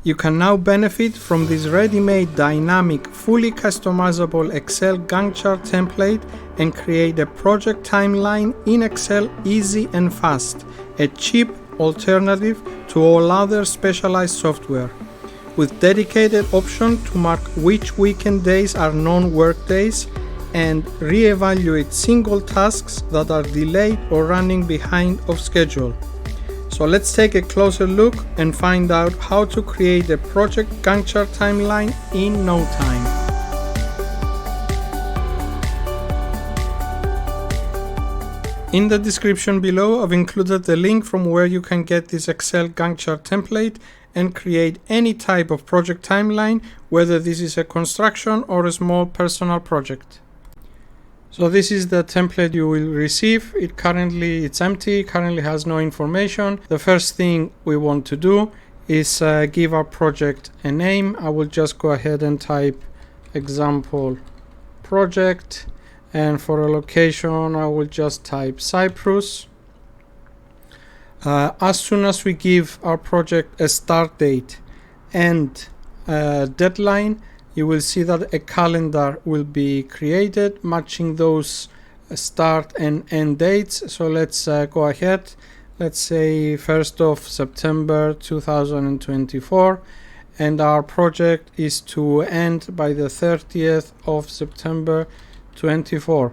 You can now benefit from this ready-made, dynamic, fully customizable Excel Gantt chart template and create a project timeline in Excel easy and fast, a cheap alternative to all other specialized software. With dedicated option to mark which weekend days are non-work days and re-evaluate single tasks that are delayed or running behind of schedule. So let's take a closer look and find out how to create a project Gantt chart timeline in no time. In the description below, I've included the link from where you can get this Excel Gantt chart template and create any type of project timeline, whether this is a construction or a small personal project. So this is the template you will receive. It's empty, currently has no information. The first thing we want to do is give our project a name. I will just go ahead and type example project, and for a location I will just type Cyprus. As soon as we give our project a start date and a deadline, you will see that a calendar will be created matching those start and end dates. So let's go ahead. Let's say 1st of September 2024, and our project is to end by the 30th of September 24.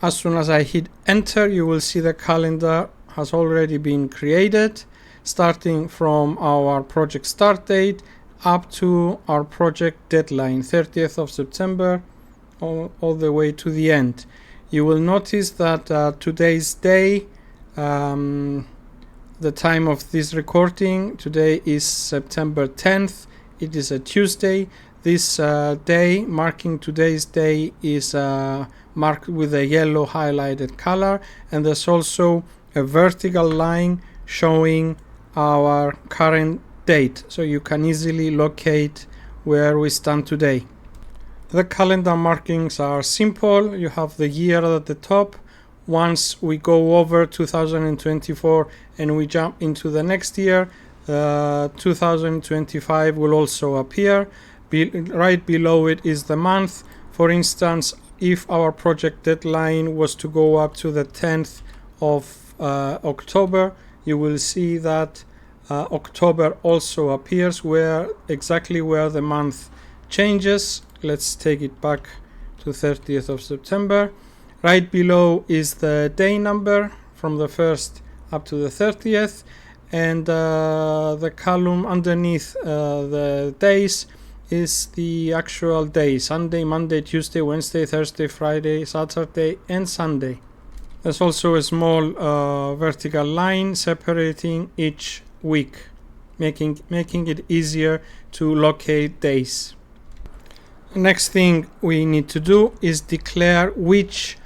As soon as I hit enter, you will see the calendar has already been created, starting from our project start date up to our project deadline, 30th of September, all the way to the end. You will notice that today's day, the time of this recording, today is September 10th. It is a Tuesday. This day, marking today's day, is marked with a yellow highlighted color, and there's also a vertical line showing our current date, so you can easily locate where we stand today. The calendar markings are simple. You have the year at the top. Once we go over 2024 and we jump into the next year, 2025 will also appear. Right below it is the month. For instance, if our project deadline was to go up to the 10th of October, you will see that October also appears exactly where the month changes. Let's take it back to 30th of September. Right below is the day number from the 1st up to the 30th, and the column underneath the days is the actual day: Sunday, Monday, Tuesday, Wednesday, Thursday, Friday, Saturday, and Sunday. There's also a small vertical line separating each week, making it easier to locate days. Next thing we need to do is declare which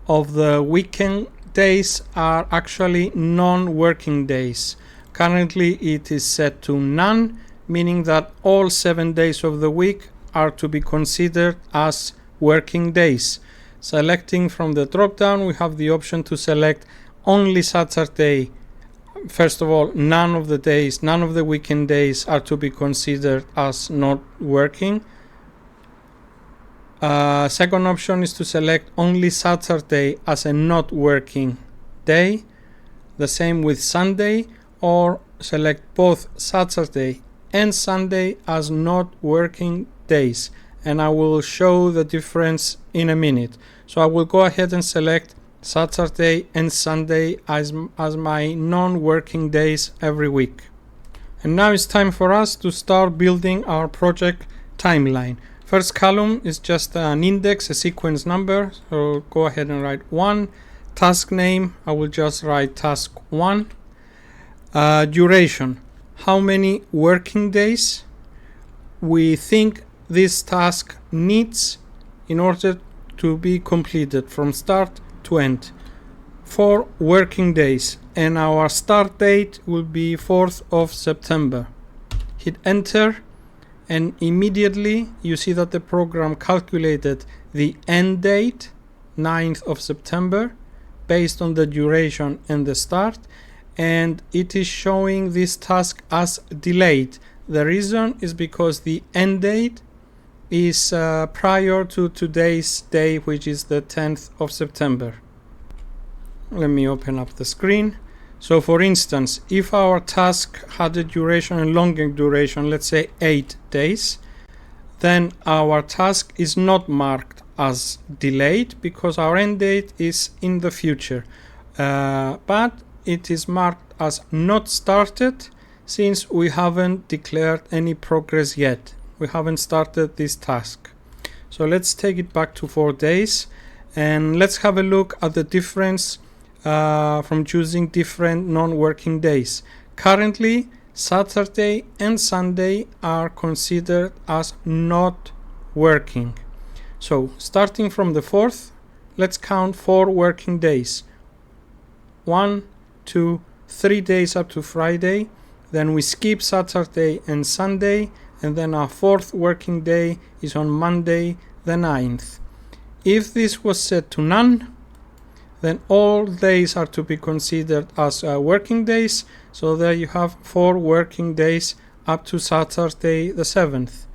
of the weekend days are actually non-working days. Currently it is set to none, meaning that all 7 days of the week are to be considered as working days. Selecting from the drop down, we have the option to select only Saturday. First of all, none of the weekend days are to be considered as not working. Second option is to select only Saturday as a not working day. The same with Sunday, or select both Saturday and Sunday as not working days. And I will show the difference in a minute. So I will go ahead and select Saturday and Sunday as my non-working days every week. And now it's time for us to start building our project timeline. First column is just an index, a sequence number. So go ahead and write 1. Task name, I will just write task 1. Duration, how many working days we think this task needs in order to be completed from start to end. 4 working days, and our start date will be 4th of September. Hit enter, and immediately you see that the program calculated the end date, 9th of September, based on the duration and the start, and it is showing this task as delayed. The reason is because the end date is prior to today's day, which is the 10th of September. Let me open up the screen. So for instance, if our task had a duration, a longer duration, let's say 8 days, then our task is not marked as delayed because our end date is in the future. But it is marked as not started since we haven't declared any progress yet. We haven't started this task. So let's take it back to 4 days and let's have a look at the difference from choosing different non-working days. Currently, Saturday and Sunday are considered as not working. So starting from the 4th, let's count 4 working days. 1, 2, 3 days up to Friday. Then we skip Saturday and Sunday, and then our 4th working day is on Monday the 9th. If this was set to none, then all days are to be considered as working days. So there you have 4 working days up to Saturday the 7th.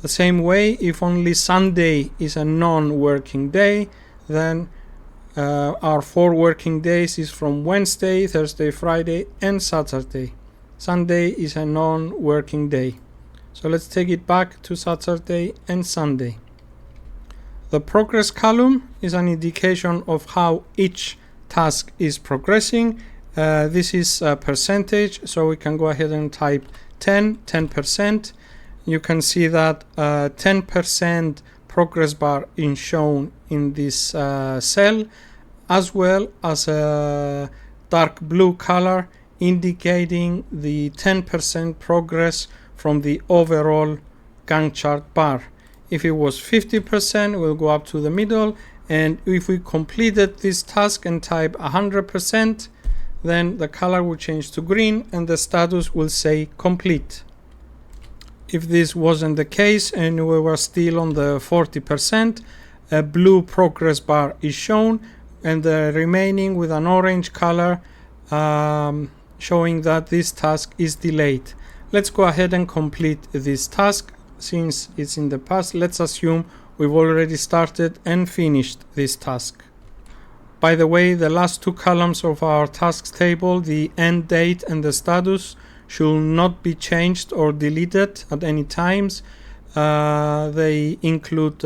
The same way, if only Sunday is a non-working day, then our 4 working days is from Wednesday, Thursday, Friday and Saturday. Sunday is a non-working day. So let's take it back to Saturday and Sunday. The progress column is an indication of how each task is progressing. This is a percentage, so we can go ahead and type 10%. You can see that 10% progress bar is shown in this cell, as well as a dark blue color indicating the 10% progress from the overall Gantt chart bar. If it was 50%, we'll go up to the middle, and if we completed this task and type 100%, then the color will change to green and the status will say complete. If this wasn't the case and we were still on the 40%, a blue progress bar is shown and the remaining with an orange color showing that this task is delayed. Let's go ahead and complete this task. Since it's in the past, let's assume we've already started and finished this task. By the way, the last 2 columns of our tasks table, the end date and the status, should not be changed or deleted at any times. They include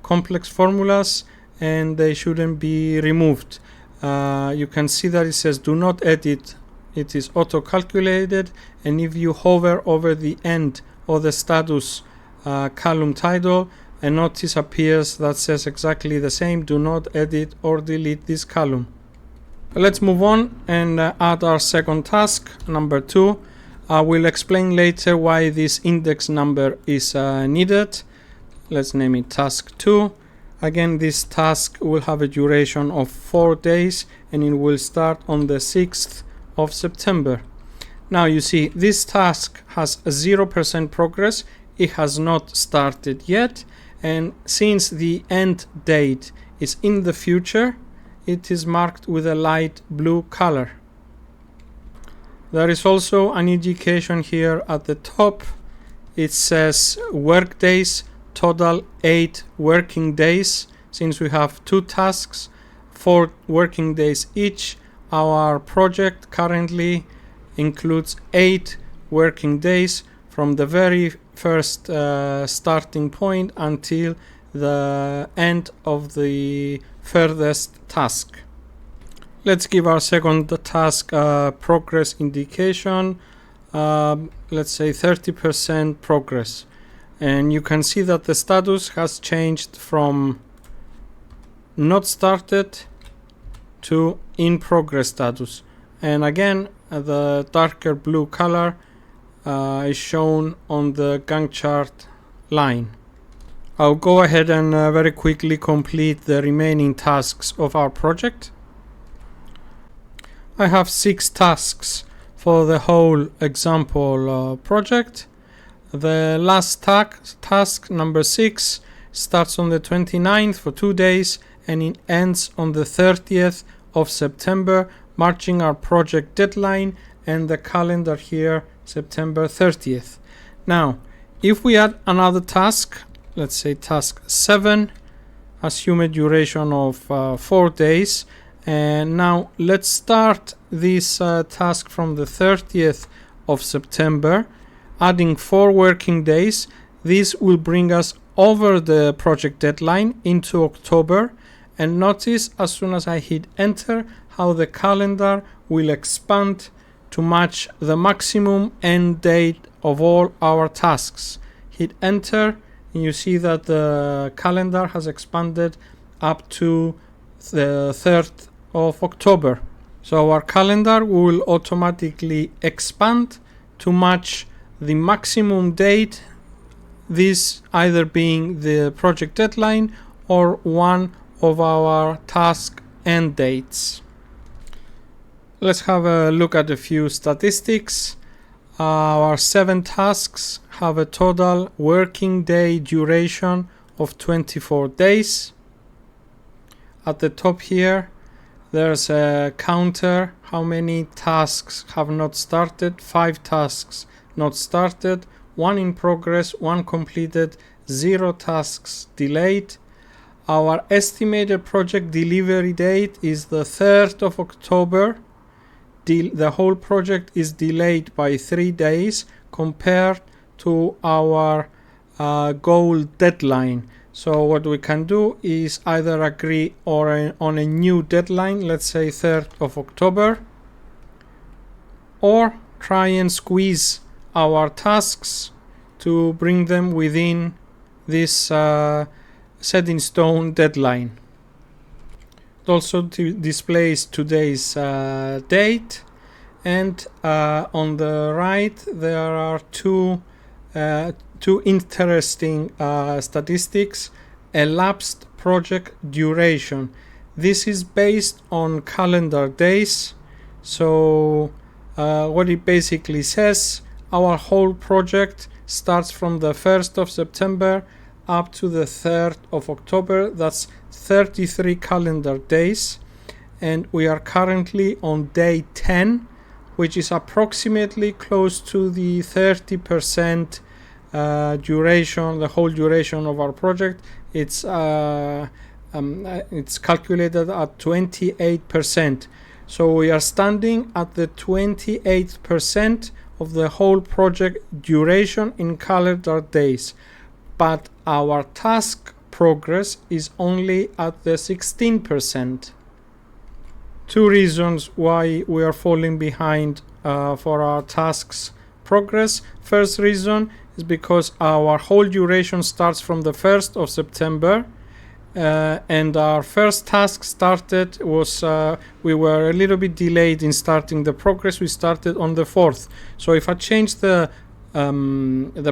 complex formulas and they shouldn't be removed. You can see that it says do not edit. It is auto-calculated, and if you hover over the end or the status column title, a notice appears that says exactly the same: do not edit or delete this column. Let's move on and add our second task, number 2. I will explain later why this index number is needed. Let's name it task 2. Again, this task will have a duration of 4 days and it will start on the 6th of September. Now you see this task has a 0% progress. It has not started yet, and since the end date is in the future, it is marked with a light blue color. There is also an indication here at the top. It says work days, total 8 working days. Since we have 2 tasks, 4 working days each, our project currently includes 8 working days from the very first starting point until the end of the furthest task. Let's give our second task progress indication. Let's say 30% progress, and you can see that the status has changed from not started to in progress status, and again the darker blue color is shown on the Gantt chart line. I'll go ahead and very quickly complete the remaining tasks of our project. I have 6 tasks for the whole example project. The last task number 6 starts on the 29th for 2 days and it ends on the 30th of September, matching our project deadline, and the calendar here September 30th. Now, if we add another task, let's say task 7, assume a duration of 4 days, and now let's start this task from the 30th of September, adding 4 working days. This will bring us over the project deadline into October, and notice as soon as I hit enter how the calendar will expand to match the maximum end date of all our tasks. Hit enter and you see that the calendar has expanded up to the 3rd of October. So our calendar will automatically expand to match the maximum date, this either being the project deadline or one of our task end dates. Let's have a look at a few statistics. Our 7 tasks have a total working day duration of 24 days. At the top here, there's a counter, how many tasks have not started. 5 tasks not started, 1 in progress, 1 completed, 0 tasks delayed. Our estimated project delivery date is the 3rd of October. The whole project is delayed by 3 days compared to our goal deadline. So what we can do is either agree on a new deadline, let's say 3rd of October, or try and squeeze our tasks to bring them within this set in stone deadline. It also displays today's date, and on the right there are two interesting statistics. Elapsed project duration. This is based on calendar days. So what it basically says, our whole project starts from the 1st of September up to the 3rd of October. That's 33 calendar days, and we are currently on day 10, which is approximately close to the 30% duration, the whole duration of our project. It's calculated at 28%. So we are standing at the 28% of the whole project duration in calendar days, but our task progress is only at the 16%. 2 reasons why we are falling behind for our tasks progress. First reason is because our whole duration starts from the 1st of September, and our first task started was we were a little bit delayed in starting the progress. We started on the 4th. So if I change the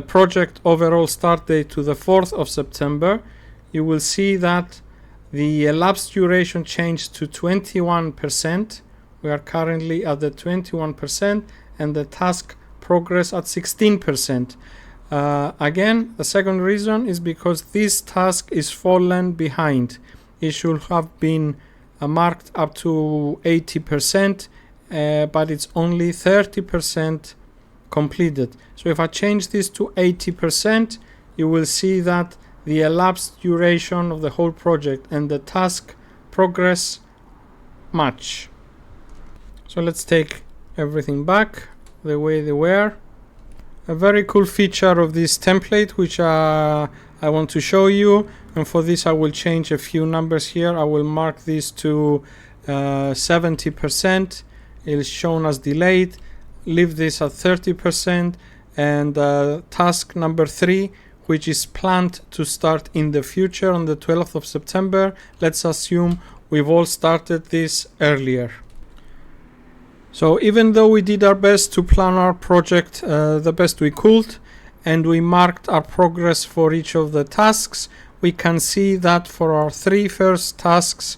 project overall start date to the 4th of September, you will see that the elapsed duration changed to 21%. We are currently at the 21%, and the task progress at 16%. Again, the second reason is because this task is fallen behind. It should have been marked up to 80%, but it's only 30% completed. So if I change this to 80%, you will see that the elapsed duration of the whole project and the task progress match. So let's take everything back the way they were. A very cool feature of this template, which I want to show you, and for this I will change a few numbers here. I will mark this to 70%. It is shown as delayed. Leave this at 30%, and task number 3, which is planned to start in the future on the 12th of September. Let's assume we've all started this earlier. So even though we did our best to plan our project the best we could, and we marked our progress for each of the tasks, we can see that for our 3 first tasks,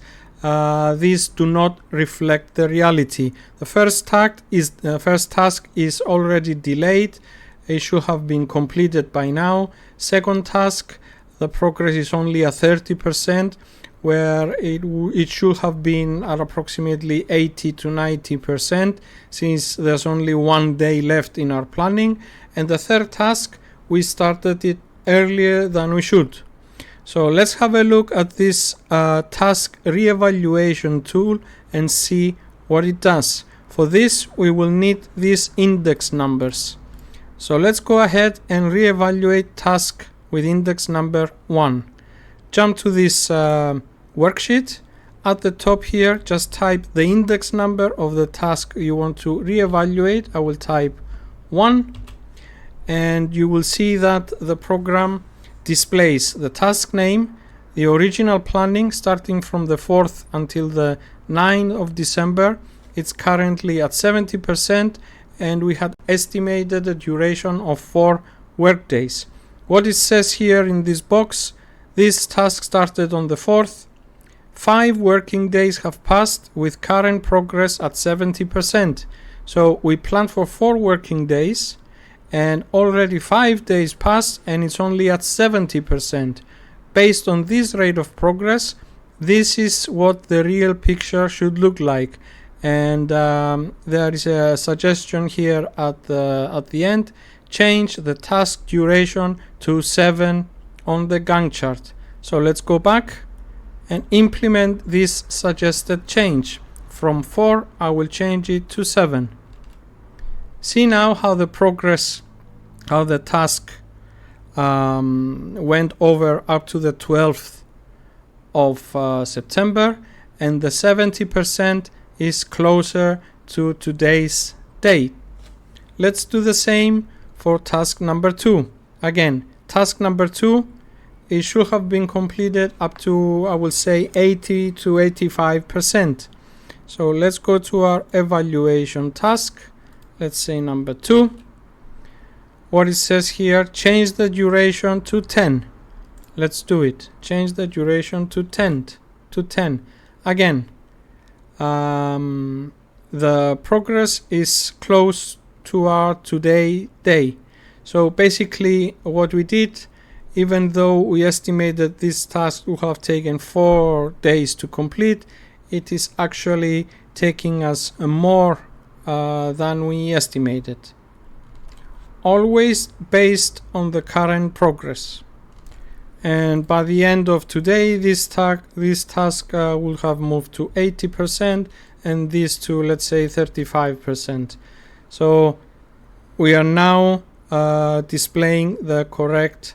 these do not reflect the reality. The first task is already delayed. It should have been completed by now. Second task, the progress is only at 30%, where it should have been at approximately 80 to 90%, since there's only 1 day left in our planning. And the third task, we started it earlier than we should. So let's have a look at this task reevaluation tool and see what it does. For this, we will need these index numbers. So let's go ahead and reevaluate task with index number 1. Jump to this worksheet. At the top here, just type the index number of the task you want to reevaluate. I will type 1, and you will see that the program displays the task name, the original planning starting from the 4th until the 9th of December. It's currently at 70%, and we had estimated a duration of 4 workdays. What it says here in this box, this task started on the 4th. 5 working days have passed with current progress at 70%. So we planned for 4 working days, and already 5 days passed and it's only at 70%. Based on this rate of progress, this is what the real picture should look like. And there is a suggestion here at the end: change the task duration to 7 on the Gantt chart. So let's go back and implement this suggested change. From 4, I will change it to 7. See now how the progress, how the task went over up to the 12th of September, and the 70% is closer to today's date. Let's do the same for task number 2. Again, task number 2, it should have been completed up to, I will say, 80 to 85%. So let's go to our evaluation task. Let's say number 2. What it says here, change the duration to 10. Let's do it. Change the duration to 10. Again, the progress is close to our today day. So basically what we did, even though we estimated this task would have taken 4 days to complete, it is actually taking us more than we estimated. Always based on the current progress. And by the end of today, this task will have moved to 80%, and this to, let's say, 35%. So we are now displaying the correct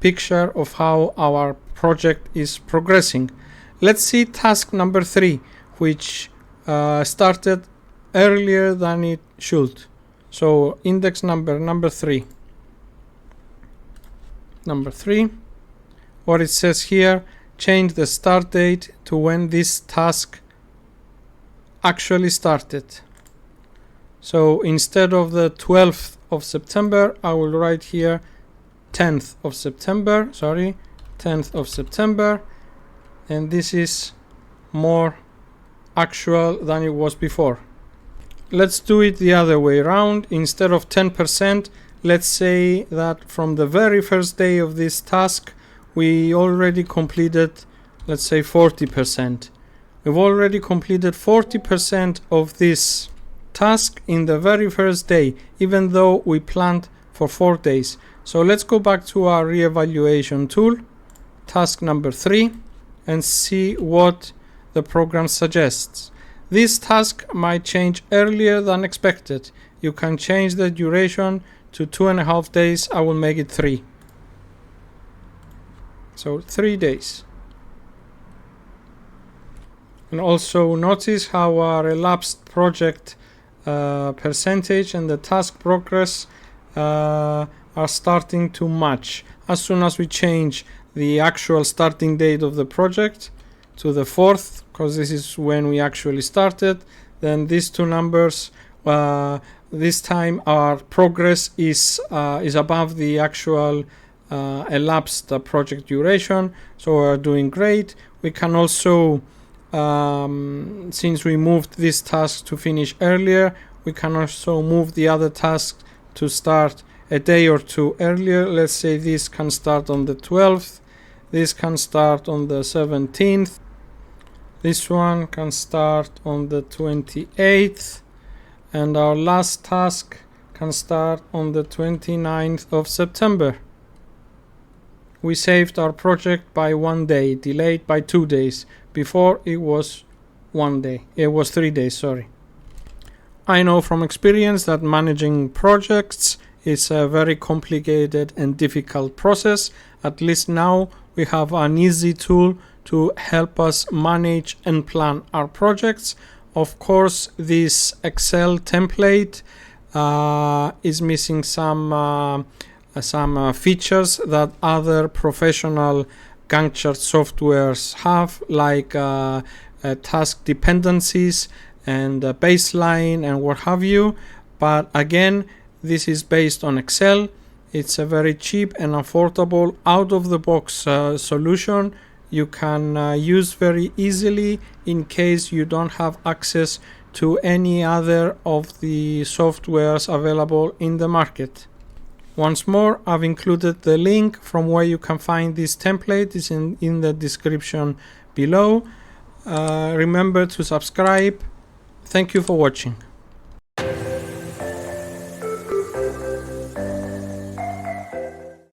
picture of how our project is progressing. Let's see task number 3, which started earlier than it should. So index number 3. Number 3, what it says here, change the start date to when this task actually started. So instead of the 12th of September, I will write here 10th of September, 10th of September, and this is more actual than it was before. Let's do it the other way around. Instead of 10%, let's say that from the very first day of this task, we already completed, let's say, 40%. We've already completed 40% of this task in the very first day, even though we planned for 4 days. So let's go back to our reevaluation tool, task number 3, and see what the program suggests. This task might change earlier than expected. You can change the duration to 2.5 days. I will make it 3. So 3 days. And also notice how our elapsed project percentage and the task progress are starting to match. As soon as we change the actual starting date of the project to the 4th, because this is when we actually started, then these two numbers, this time our progress is above the actual elapsed project duration, so we're doing great. We can also, since we moved this task to finish earlier, we can also move the other task to start a day or 2 earlier. Let's say this can start on the 12th, This can start on the 17th. This one can start on the 28th. And our last task can start on the 29th of September. We saved our project by 1 day, delayed by 2 days. Before it was 1 day. It was 3 days, sorry. I know from experience that managing projects is a very complicated and difficult process. At least now we have an easy tool to help us manage and plan our projects. Of course, this Excel template is missing some features that other professional Gantt chart softwares have, like task dependencies and baseline and what have you. But again, this is based on Excel. It's a very cheap and affordable out-of-the-box solution you can use very easily in case you don't have access to any other of the softwares available in the market. Once more, I've included the link from where you can find this template. It's in the description below. Remember to subscribe. Thank you for watching.